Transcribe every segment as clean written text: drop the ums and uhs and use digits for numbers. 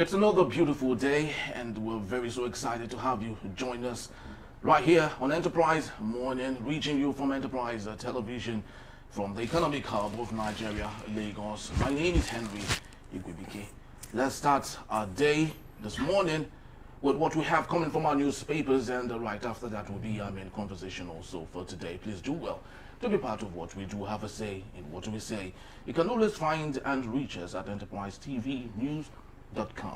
It's another beautiful day, and we're very so excited to have you join us right here on Enterprise Morning, reaching you from Enterprise Television from the economic hub of Nigeria, Lagos. My name is Henry Igwebike. Let's start our day this morning with what we have coming from our newspapers, and right after that will be our main conversation also for today. Please do well to be part of what we do have a say in what we say. You can always find and reach us at enterprisetvnews.com.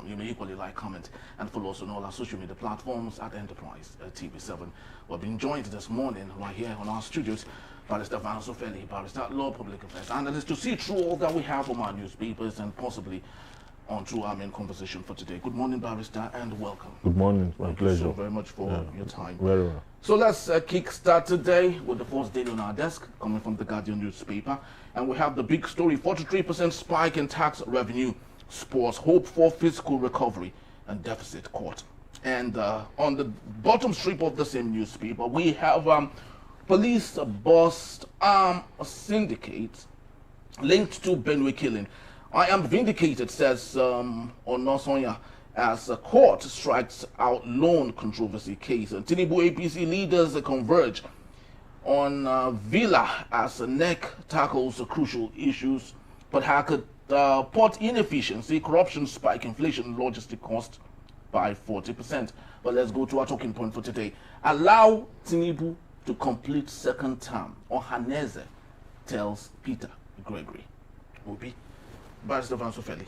You may equally like, comment, and follow us on all our social media platforms at Enterprise TV7. We're being joined this morning right here on our studios by Barrister Ufeli, Barrister Law Public Affairs Analyst, to see through all that we have from our newspapers and possibly on through our main conversation for today. Good morning, Barrister, and welcome. Good morning. My pleasure. Thank you so very much for your time. Very well. So let's kick start today with the first daily on our desk, coming from the Guardian newspaper. And we have the big story: 43% spike in tax revenue spurs hope for fiscal recovery and deficit cut. And on the bottom strip of the same newspaper, we have police bust arm syndicate linked to Benue killing. I am vindicated, says Onosonya, as a court strikes out loan controversy case. And Tinubu APC leaders converge on Villa as NEC tackles crucial issues. But port inefficiency, corruption spike, inflation, logistic cost by 40%. But let's go to our talking point for today. Allow Tinubu to complete second term, Ohaneze tells Peter Gregory. Obi. Barrister Ufeli.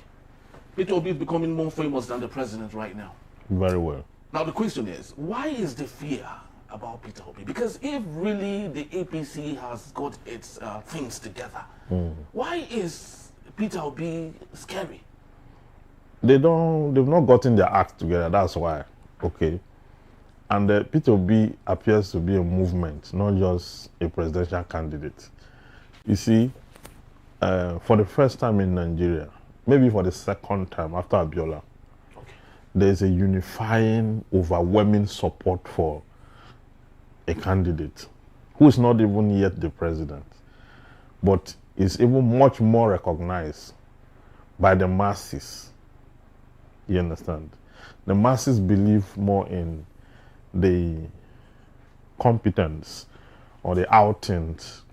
Peter Obi is becoming more famous than the president right now. Very well. Now the question is, why is the fear about Peter Obi? Because if really the APC has got its things together, why is Peter Obi scary? They've not gotten their act together, that's why. Okay. And Peter Obi appears to be a movement, not just a presidential candidate. You see, for the first time in Nigeria, maybe for the second time after Abiola, there's a unifying, overwhelming support for a candidate who is not even yet the president, but is even much more recognized by the masses. You understand? The masses believe more in the competence or the outings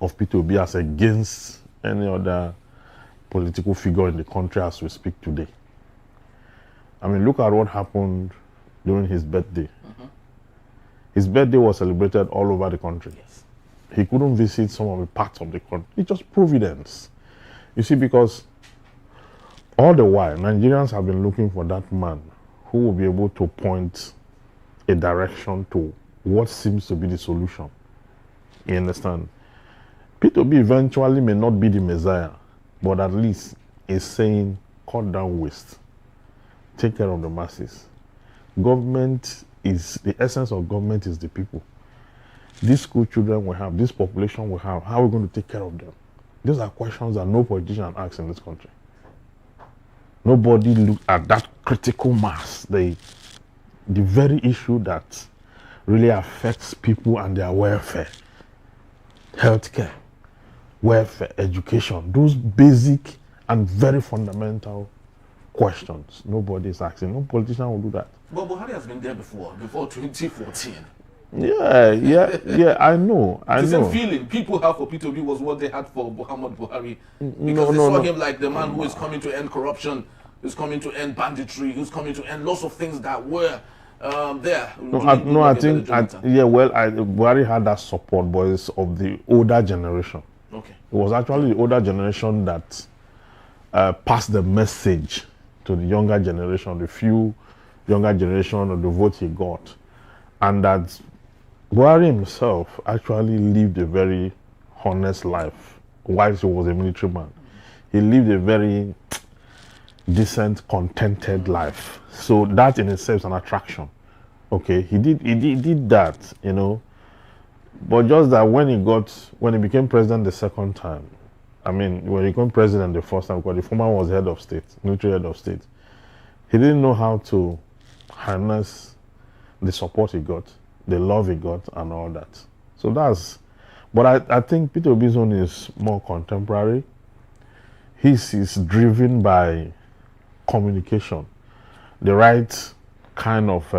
of Peter Obi as against any other political figure in the country as we speak today. I mean, look at what happened during his birthday. His birthday was celebrated all over the country. Yes. He couldn't visit some of the parts of the country. It's just providence. You see, because all the while, Nigerians have been looking for that man who will be able to point a direction to what seems to be the solution. You understand? Peter Obi eventually may not be the Messiah, but at least is saying, cut down waste. Take care of the masses. Government is, the essence of government is the people. These school children we have, this population we have, how are we going to take care of them? These are questions that no politician asks in this country. Nobody looked at that critical mass, the very issue that really affects people and their welfare. Healthcare, welfare, education, those basic and very fundamental questions. Nobody is asking. No politician will do that. But Buhari has been there before 2014. Yeah, I know. The same feeling people have for Peter Obi was what they had for Muhammad Buhari. Because they saw him like the man who is coming to end corruption, who's coming to end banditry, who's coming to end lots of things that were there. I think Buhari had that support, but it's of the older generation. Okay. It was actually the older generation that passed the message to the younger generation, the few younger generation of the vote he got. And that Buhari himself actually lived a very honest life whilst he was a military man. He lived a very decent, contented life. So that in itself is an attraction. Okay, he did that, you know. But just that when he became president the second time, I mean, when he became president the first time, because the former was head of state, military head of state, he didn't know how to harness the support he got, the love he got, and all that. So that's, but I think Peter Obi's own is more contemporary. His is driven by communication, the right kind of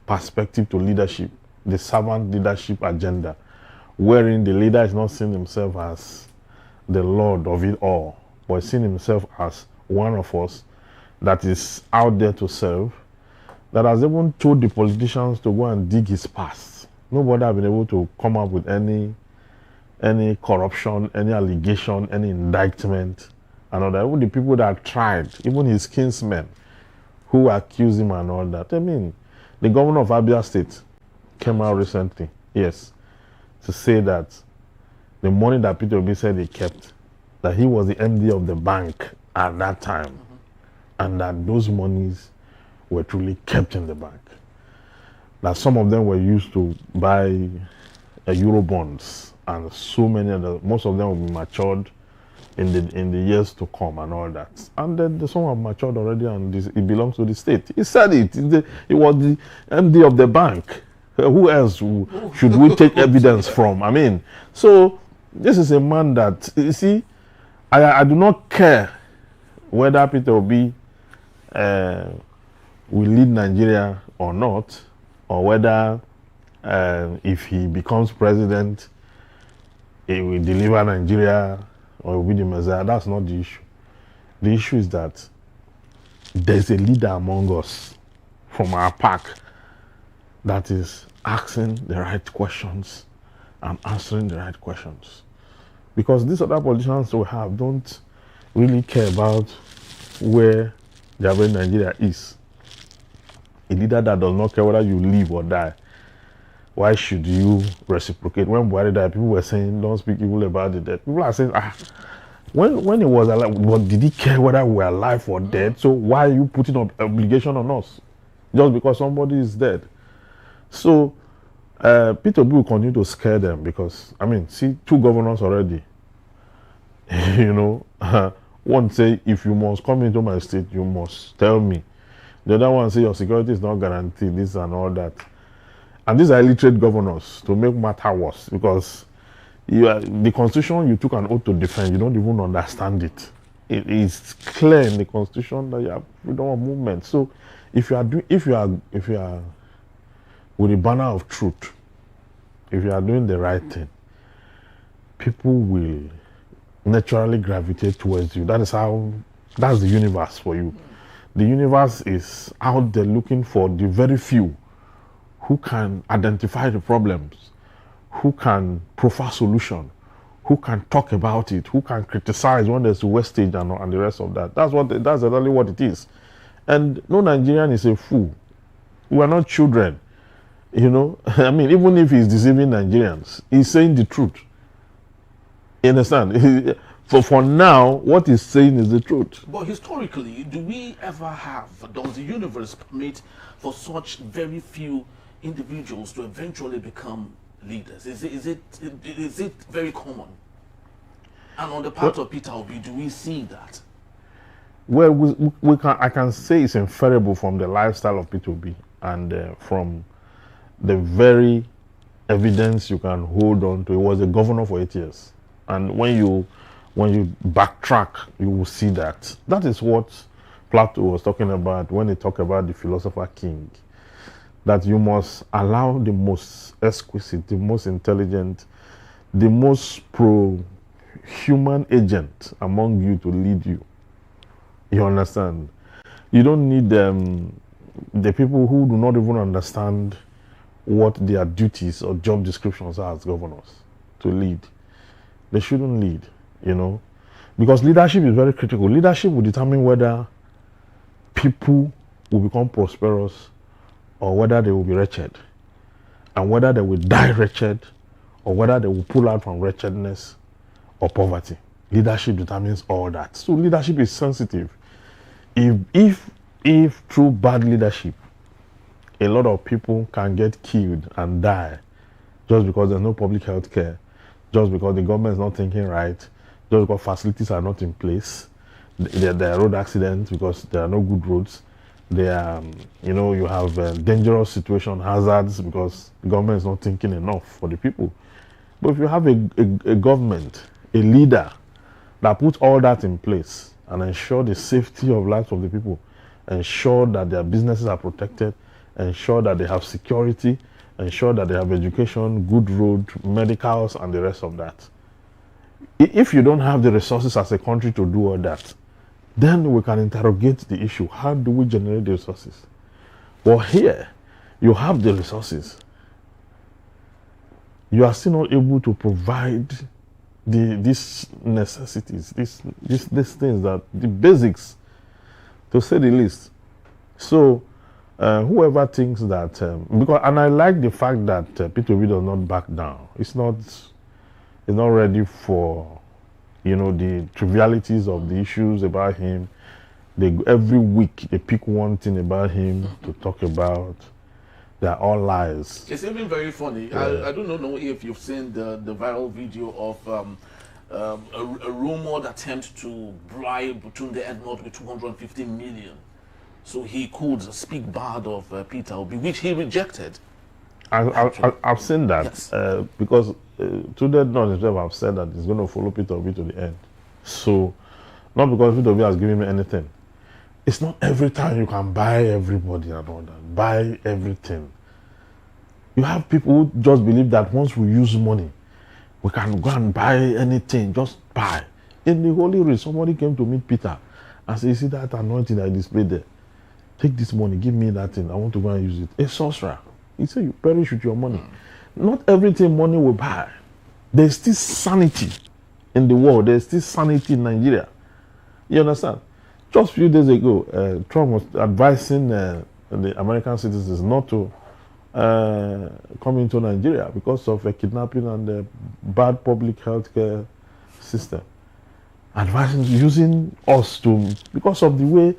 perspective to leadership, the servant leadership agenda, wherein the leader is not seeing himself as the Lord of it all, but seeing himself as one of us that is out there to serve, that has even told the politicians to go and dig his past. Nobody has been able to come up with any corruption, any allegation, any indictment, and all that. Even the people that tried, even his kinsmen who accused him and all that. I mean, the governor of Abia State came out recently, yes, to say that the money that Peter Obi said he kept, that he was the MD of the bank at that time, and that those monies were truly kept in the bank. That some of them were used to buy Euro bonds, and so many of them, most of them will be matured in the years to come and all that. And then some have matured already, and it belongs to the state. He said it. He was the MD of the bank. Who else should we take evidence from? I mean, so this is a man that, you see, I do not care whether Peter Obi will lead Nigeria or not, or whether if he becomes president, he will deliver Nigeria or will be the Messiah. That's not the issue. The issue is that there's a leader among us from our pack that is asking the right questions and answering the right questions. Because these other politicians we have don't really care about where the average Nigeria is. A leader that does not care whether you live or die, why should you reciprocate? When Buhari died, people were saying, don't speak evil about the dead. People are saying, when he was alive, what, did he care whether we are alive or dead? So why are you putting up obligation on us? Just because somebody is dead. So Peter Obi will continue to scare them because, I mean, see, 2 governors already. You know, one say, if you must come into my state, you must tell me. The other one say, your security is not guaranteed, this and all that. And these are illiterate governors, to make matter worse, because the constitution you took an oath to defend, you don't even understand it. It is clear in the constitution that you have freedom of movement. So if you are with the banner of truth, if you are doing the right thing, people will naturally gravitate towards you. That's the universe for you. The universe is out there looking for the very few who can identify the problems, who can proffer solution, who can talk about it, who can criticize when there's wastage and the rest of that. That's exactly what it is. And no Nigerian is a fool. We are not children. You know, I mean, even if he's deceiving Nigerians, he's saying the truth. You understand? For now, what he's saying is the truth. But historically, does the universe permit for such very few individuals to eventually become leaders? Is it very common? And on the part of Peter Obi, do we see that? Well, I can say it's inferable from the lifestyle of Peter Obi and from the very evidence you can hold on to. He was a governor for 8 years, and when you backtrack, you will see that. That is what Plato was talking about when he talked about the philosopher king. That you must allow the most exquisite, the most intelligent, the most pro-human agent among you to lead you. You understand? You don't need the people who do not even understand what their duties or job descriptions are as governors to lead. They shouldn't lead, you know, because leadership is very critical. Leadership will determine whether people will become prosperous or whether they will be wretched, and whether they will die wretched or whether they will pull out from wretchedness or poverty. Leadership determines all that. So leadership is sensitive. If through bad leadership, a lot of people can get killed and die just because there's no public health care, just because the government is not thinking right, just because facilities are not in place, there are road accidents because there are no good roads, there are, you have dangerous situation, hazards because the government is not thinking enough for the people. But if you have a government, a leader that puts all that in place, and ensure the safety of lives of the people, ensure that their businesses are protected, ensure that they have security, ensure that they have education, good road, medicals, and the rest of that. If you don't have the resources as a country to do all that, then we can interrogate the issue. How do we generate the resources? Well, here, you have the resources. You are still not able to provide these necessities, these things, that the basics, to say the least. So, whoever thinks that, because, and I like the fact that P2B does not back down. It's not ready for, you know, the trivialities of the issues about him. Every week they pick one thing about him to talk about. They're all lies. It's even very funny. I do not know if you've seen the viral video of a rumored attempt to bribe Tunde Ednut with 250 million, so he could speak bad of Peter Obi, which he rejected. I've seen that. Yes. Because Tunde Ednut himself have said that he's going to follow Peter Obi to the end. So, not because Peter Obi has given me anything. It's not every time you can buy everybody and all that. Buy everything. You have people who just believe that once we use money, we can go and buy anything, just buy. In the Holy Writ, somebody came to meet Peter and said, you see that anointing I displayed there? Take this money, give me that thing, I want to go and use it. A sorcerer. He said, you perish with your money. Not everything money will buy. There's still sanity in the world. There's still sanity in Nigeria. You understand? Just a few days ago, Trump was advising the American citizens not to come into Nigeria because of a kidnapping and a bad public health care system. Advising using us because of the way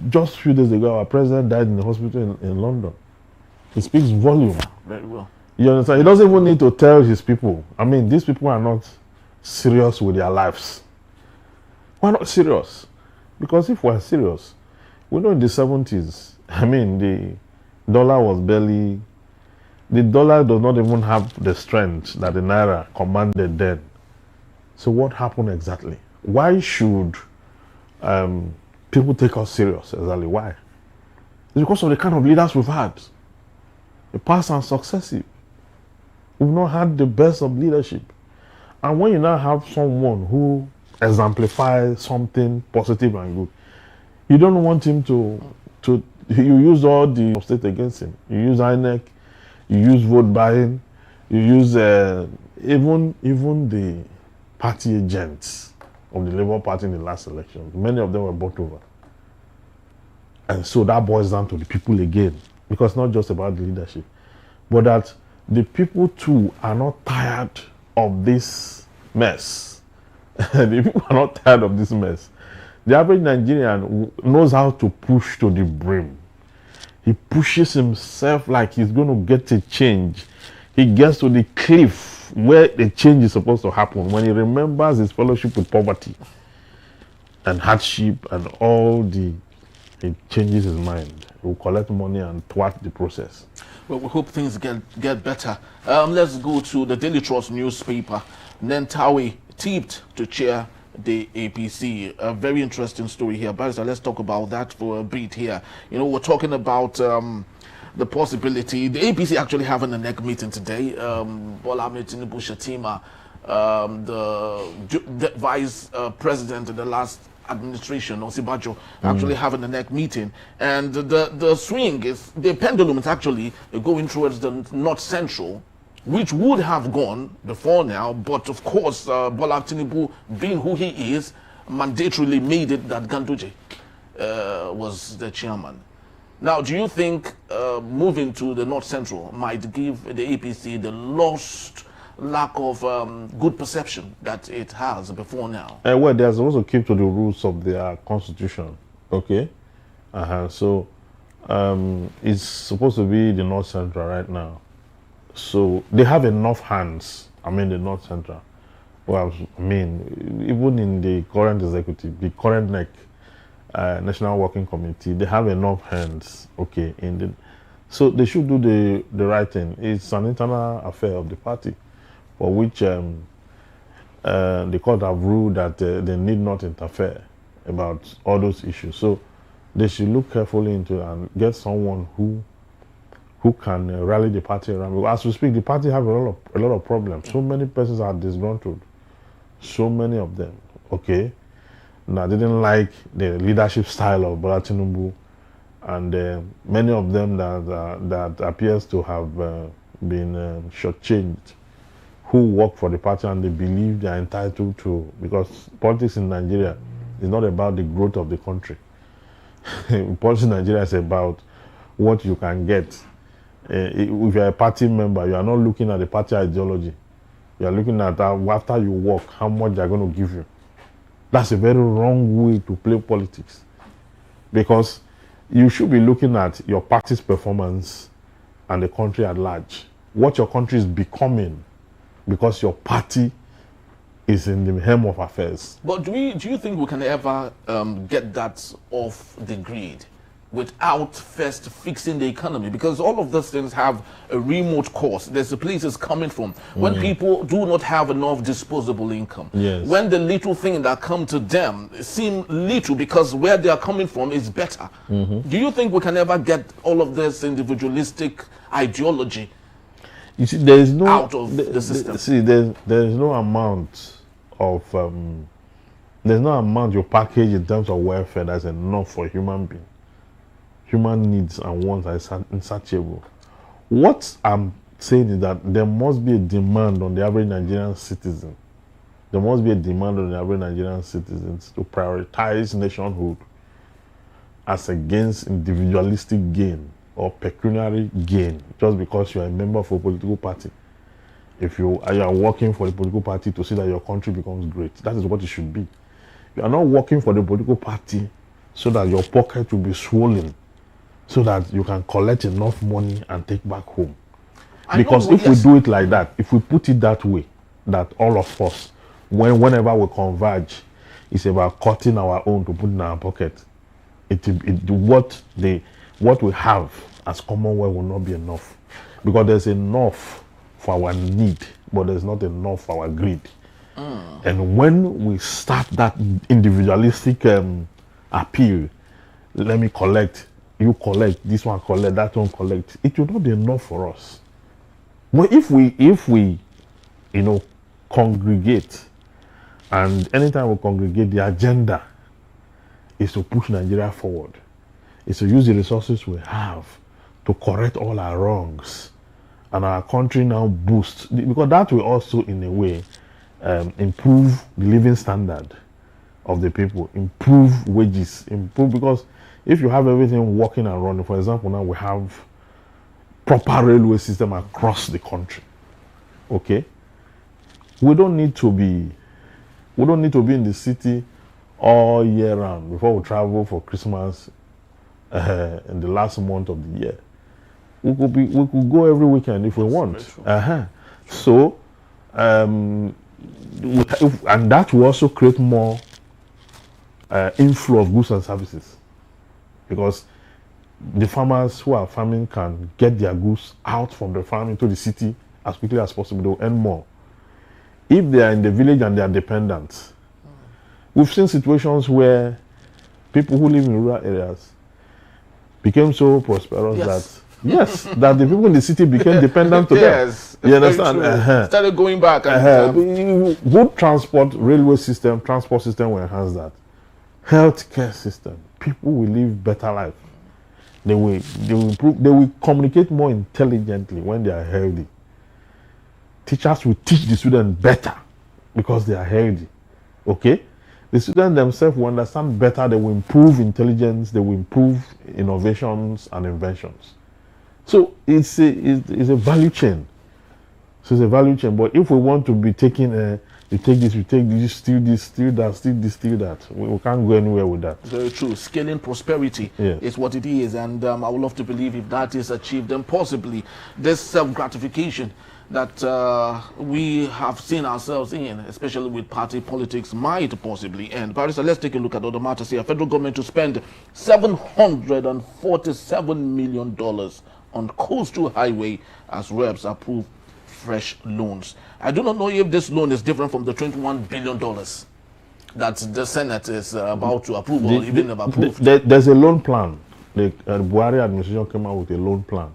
just a few days ago, our president died in the hospital in London. It speaks volume. Very well. You understand? He doesn't even need to tell his people. I mean, these people are not serious with their lives. We're not serious. Because if we're serious, we know in the 70s, I mean, the dollar was barely, the dollar does not even have the strength that the naira commanded then. So what happened exactly? Why should people take us serious? Exactly why? It's because of the kind of leaders we've had. The past and successive. We've not had the best of leadership. And when you now have someone who exemplifies something positive and good, you don't want him to you use all the state against him. You use INEC, you use vote buying, you use even the party agents of the Labour Party in the last election. Many of them were bought over. And so that boils down to the people again. Because it's not just about the leadership, but that the people too are not tired of this mess. The people are not tired of this mess. The average Nigerian knows how to push to the brim. He pushes himself like he's going to get a change. He gets to the cliff where the change is supposed to happen when he remembers his fellowship with poverty and hardship and all he changes his mind. He will collect money and thwart the process. Well, we hope things get better. Let's go to the Daily Trust newspaper. Nentawe tipped to chair the APC. A very interesting story here. Barrister, let's talk about that for a bit here. You know, we're talking about the possibility. The APC actually having a NEC meeting today. Bola Tinubu Shettima, the Vice President in the last administration, Osibajo, actually having a NEC meeting. And the swing is, the pendulum is actually going towards the North Central, which would have gone before now, but of course, Bola Tinubu, being who he is, mandatorily made it that Ganduje was the chairman. Now, do you think moving to the North Central might give the APC the lost lack of good perception that it has before now? Well, they're supposed to keep to the rules of their constitution, okay? So, it's supposed to be the North Central right now. So they have enough hands, I mean the North Central. Well, I mean, even in the current executive, the current NEC, National Working Committee, they have enough hands, okay, so they should do the right thing. It's an internal affair of the party, for which the court have ruled that they need not interfere about all those issues. So they should look carefully into it and get someone who can rally the party around. As we speak, the party have a lot of problems. So many persons are disgruntled. So many of them. Okay. Now, they didn't like the leadership style of Bola Tinubu, and many of them that appears to have been shortchanged, who work for the party and they believe they are entitled to, because politics in Nigeria is not about the growth of the country. Politics in Nigeria is about what you can get. If you're a party member, you are not looking at the party ideology. You are looking at after you work, how much they're going to give you. That's a very wrong way to play politics, because you should be looking at your party's performance and the country at large. What your country is becoming, because your party is in the helm of affairs. But do you think we can ever get that off the grid without first fixing the economy? Because all of those things have a remote cost. There's the places coming from. When people do not have enough disposable income, yes, when the little thing that come to them seem little because where they are coming from is better. Do you think we can ever get all of this individualistic ideology you see, there is no out of the system? There's no amount of there's no amount you package in terms of welfare that's enough for human being. Human needs and wants are insatiable. What I'm saying is that there must be a demand on the average Nigerian citizen. There must be a demand on the average Nigerian citizens to prioritize nationhood as against individualistic gain or pecuniary gain just because you are a member of a political party. If you are working for the political party to see that your country becomes great, that is what it should be. You are not working for the political party so that your pocket will be swollen, so that you can collect enough money and take back home. Because if we do it like that, if we put it that way, that all of us, whenever we converge, it's about cutting our own to put in our pocket. What we have as Commonwealth will not be enough, because there's enough for our need, but there's not enough for our greed. And when we start that individualistic appeal, let me collect, you collect, this one collect, that one collect, it will not be enough for us. But if we congregate, and anytime we congregate, the agenda is to push Nigeria forward, is to use the resources we have to correct all our wrongs, and our country now boost, because that will also in a way improve the living standard of the people, improve wages, because if you have everything working and running, for example, now we have proper railway system across the country. Okay, we don't need to be in the city all year round before we travel for Christmas in the last month of the year. We could go every weekend if we want. So and that will also create more inflow of goods and services, because the farmers who are farming can get their goods out from the farm into the city as quickly as possible. They will earn more. If they are in the village and they are dependent, we've seen situations where people who live in rural areas became so prosperous that the people in the city became dependent to them. You understand? Started going back. Good transport system will enhance that. Healthcare system, people will live better life. They will improve. They will communicate more intelligently when they are healthy. Teachers will teach the students better because they are healthy. Okay, the students themselves will understand better. They will improve intelligence. They will improve innovations and inventions. So it's a value chain. So it's a value chain. But if we want to be taking you take this, steal this, steal that, steal this, steal that, we can't go anywhere with that. Very true. Scaling prosperity is what it is, and I would love to believe if that is achieved, then possibly this self-gratification that we have seen ourselves in, especially with party politics, might possibly end. Barrister, let's take a look at other matters here. Federal government to spend $747 million on coastal highway as reps approve fresh loans. I do not know if this loan is different from the $21 billion that the Senate is about to approve or even have approved. There's a loan plan. The Buhari administration came out with a loan plan,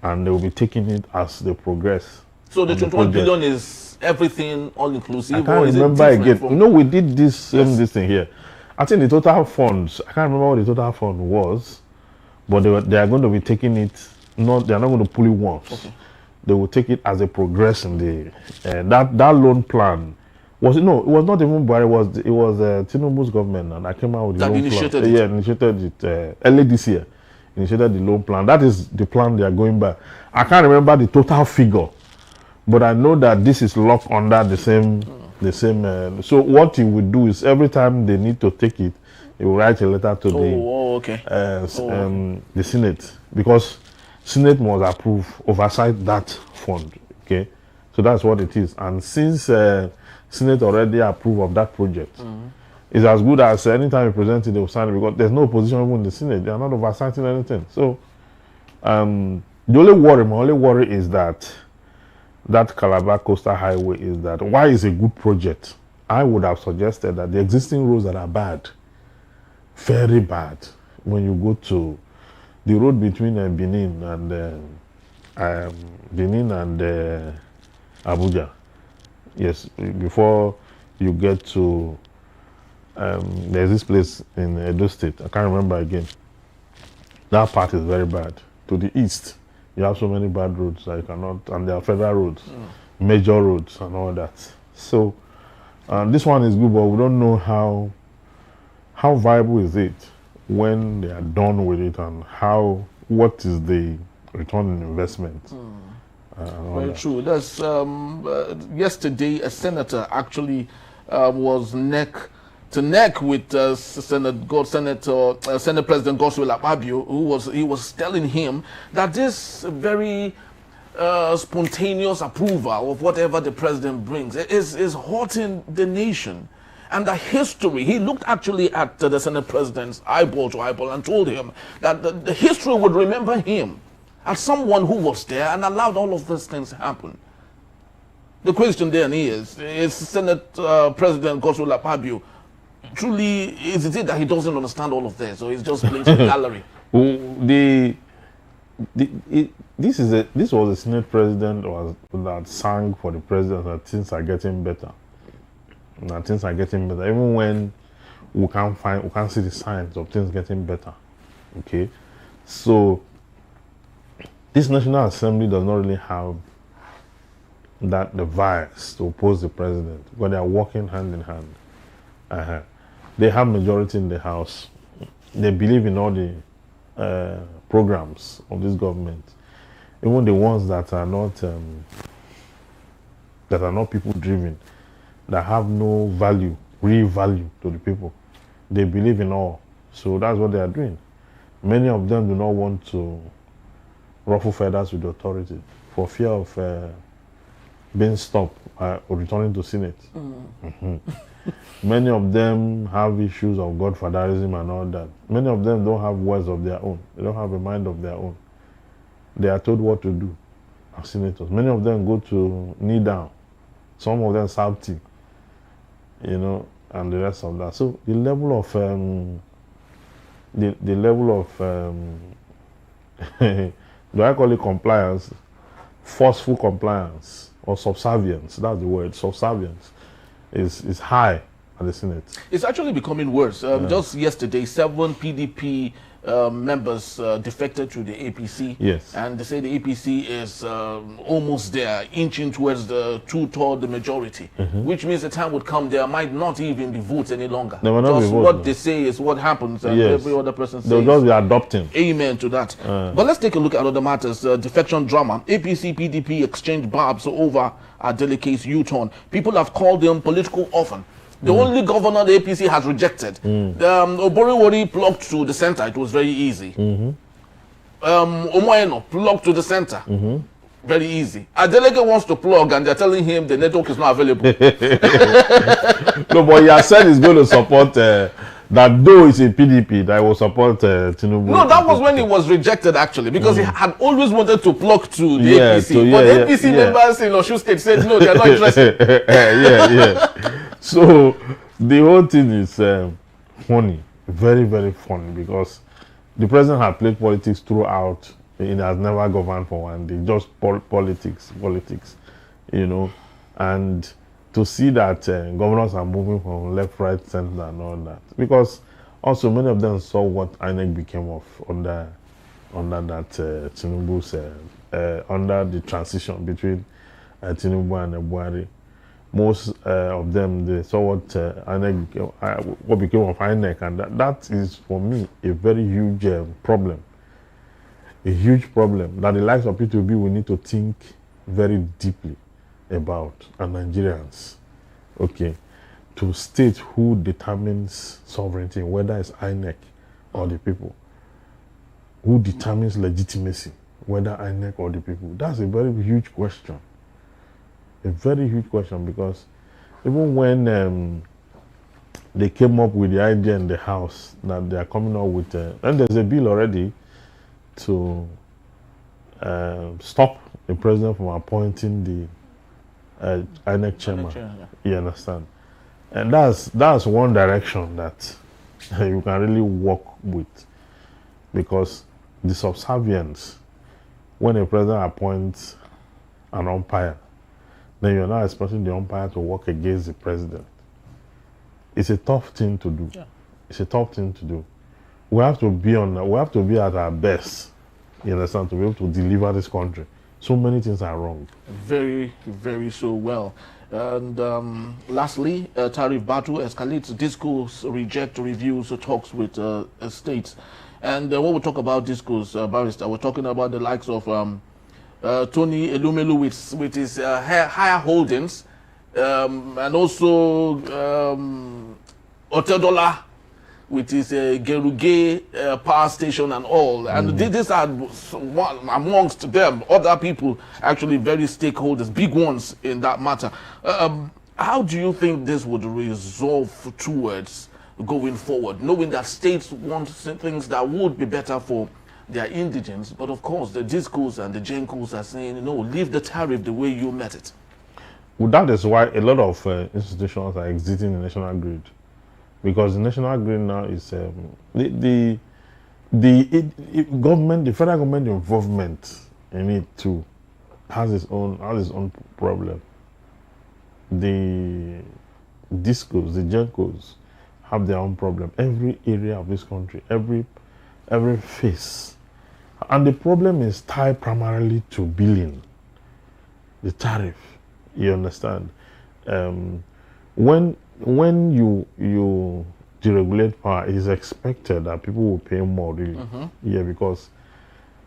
and they will be taking it as they progress. So the 21 billion is everything all inclusive? I can't remember again. No, we did this thing here. I think the total funds, I can't remember what the total fund was, but they are going to be taking it, they are not going to pull it once. Okay. They will take it as they progress in the, that loan plan. It was not even Buhari, it was TINUBU'S government, and I came out with the loan plan. Yeah, initiated it early this year. Initiated the loan plan. That is the plan they are going by. I can't remember the total figure, but I know that this is locked under the same. So what he would do is every time they need to take it, he will write a letter to the Senate, because Senate must approve, oversight that fund. Okay, so that's what it is. And since Senate already approved of that project, it's as good as anytime you present it, they will sign it, because there's no opposition even in the Senate. They are not oversighting anything. So my only worry is that Calabar Coastal Highway is that, why is a good project? I would have suggested that the existing roads that are bad, very bad, when you go to the road between Benin and Abuja, yes, before you get to there's this place in Edo State, I can't remember again. That part is very bad. To the east, you have so many bad roads that you cannot, and there are federal roads, major roads and all that. So this one is good, but we don't know how viable is it when they are done with it, and what is the return on investment. Very true. That's yesterday a senator actually was neck to neck with Senate President Godswill Akpabio, he was telling him that this very spontaneous approval of whatever the president brings is hurting the nation. And the history, he looked actually at the Senate president's eyeball to eyeball and told him that the history would remember him as someone who was there and allowed all of these things to happen. The question then is Senate President Godswill Akpabio truly, is it that he doesn't understand all of this, or he's just playing some gallery? This was a Senate president that sang for the president that things are getting better. That things are getting better, even when we can't see the signs of things getting better. Okay, so this National Assembly does not really have that device to oppose the president, but they are working hand in hand. They have majority in the House. They believe in all the programs of this government, even the ones that are not people driven, that have no value, real value to the people. They believe in all. So that's what they are doing. Many of them do not want to ruffle feathers with the authority for fear of being stopped or returning to Senate. Many of them have issues of godfatherism and all that. Many of them don't have words of their own. They don't have a mind of their own. They are told what to do as senators. Many of them go to kneel down. Some of them serve tea, and the rest of that. So the level of do I call it compliance? Forceful compliance or subservience. That's the word. Subservience is high at the Senate. It's actually becoming worse. Just yesterday, 7 PDP members defected to the APC. Yes. And they say the APC is almost there, inching towards the two-third majority, which means the time would come there might not even be votes any longer. Just what they say is what happens, and every other person says. They'll just be adopting. Amen to that. But let's take a look at other matters. Defection drama. APC, PDP exchange barbs over Adeleke's U-turn. People have called them political orphan. The only governor the APC has rejected. Oboriwori plugged to the center. It was very easy. Omoyeno plugged to the center. Very easy. Adeleke wants to plug, and they're telling him the network is not available. No, but he has said he's going to support that though it's a PDP, that will support Tinubu. No, that was when it was rejected actually, because he had always wanted to pluck to the APC, but APC members in Osun State said no, they are not interested. So the whole thing is funny, very, very funny, because the president had played politics throughout. He has never governed for one day, just politics, you know. And to see that governors are moving from left, right, center, and all that, because also many of them saw what INEC became of under that Tinubu's under the transition between Tinubu and Buhari. Most of them, they saw what INEC, what became of INEC, and that is for me a very huge problem. A huge problem that the likes of P2B will need to think very deeply about, and Nigerians, okay, to state who determines sovereignty, whether it's INEC or the people. Who determines legitimacy, whether INEC or the people? That's a very huge question. A very huge question, because even when they came up with the idea in the House that they are coming up with, and there's a bill already to stop the president from appointing the INEC chairman. You understand? And that's one direction that you can really work with, because the subservience, when a president appoints an umpire, then you're not expecting the umpire to work against the president. It's a tough thing to do. Yeah. It's a tough thing to do. We have to be at our best, you understand, to be able to deliver this country. So many things are wrong. Very, very so well. And lastly, tariff battle escalates. Discourse reject reviews talks with states. And when we talk about discourse, Barrister, we're talking about the likes of Tony Elumelu with his higher holdings, and also Otedola with his Geruge power station and all. And these are one amongst them, other people, actually very stakeholders, big ones in that matter. How do you think this would resolve towards going forward, knowing that states want things that would be better for their indigents, but of course the discos and the gencos are saying, no, leave the tariff the way you met it? Well, that is why a lot of institutions are exiting the national grid, because the national grid now is the government, the federal government involvement in it too has its own problem. The discos, the gencos have their own problem. Every area of this country, every phase. And the problem is tied primarily to billing, the tariff. You understand? When you deregulate power, it is expected that people will pay more, really. Yeah, because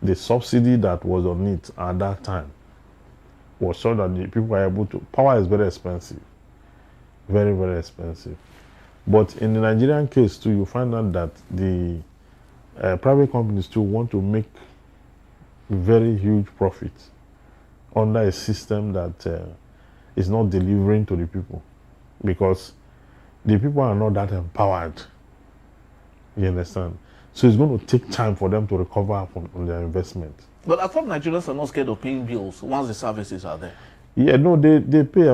the subsidy that was on it at that time was so that the people were able to. Power is very expensive, very, very expensive. But in the Nigerian case too, you find out that the private companies too want to make very huge profits under a system that is not delivering to the people, because the people are not that empowered. You understand? So it's going to take time for them to recover from their investment. But I thought Nigerians are not scared of paying bills once the services are there. Yeah, no, they pay. They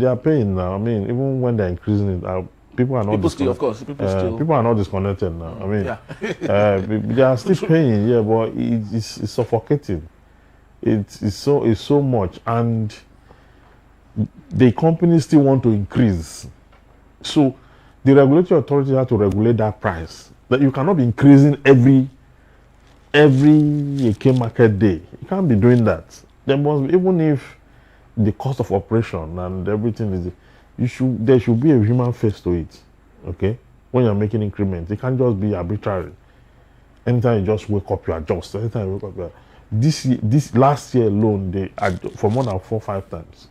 are paying now. I mean, even when they're increasing it, people are not. People still, of course, people are not disconnected now. They are still paying. Yeah, but it's suffocating. It's so much, and the companies still want to increase. So the regulatory authority have to regulate that price. That you cannot be increasing every market day. You can't be doing that. There must be, even if the cost of operation and everything is, there should be a human face to it. Okay, when you're making increments, it can't just be arbitrary. Anytime you just wake up, you adjust. Anytime you wake up, this last year alone, they for more than 4 or 5 times.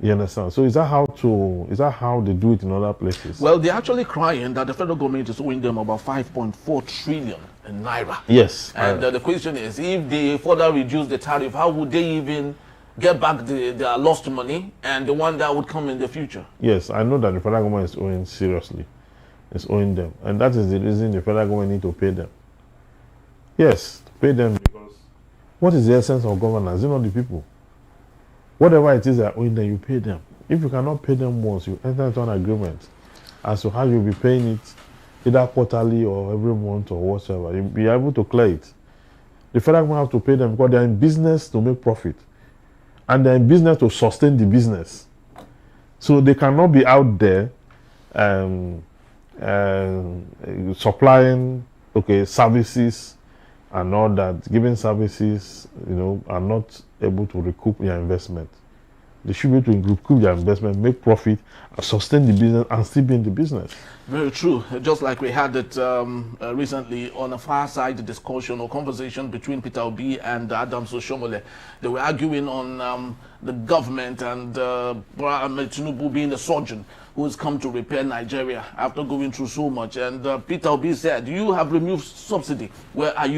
You understand? So is that how they do it in other places? Well, they're actually crying that the federal government is owing them about 5.4 trillion naira. Yes. And the question is, if they further reduce the tariff, how would they even get back their lost money and the one that would come in the future? Yes, I know that the federal government is owing seriously. is owing them. And that is the reason the federal government need to pay them. Yes, to pay them, because what is the essence of governance? Is it not the people? Whatever it is that owing them, you pay them. If you cannot pay them once, you enter into an agreement as to how you'll be paying it, either quarterly or every month or whatever. You'll be able to clear it. The federal government have to pay them because they're in business to make profit. And they're in business to sustain the business. So they cannot be out there supplying services and all that, giving services, are not able to recoup your investment. They should be able to recoup their investment, make profit, and sustain the business, and still be in the business. Very true. Just like we had it recently on a fireside discussion or conversation between Peter Obi and Adams Oshomole. They were arguing on the government and Bola Tinubu being the surgeon who has come to repair Nigeria after going through so much. And Peter Obi said, "You have removed subsidy. Where are you?"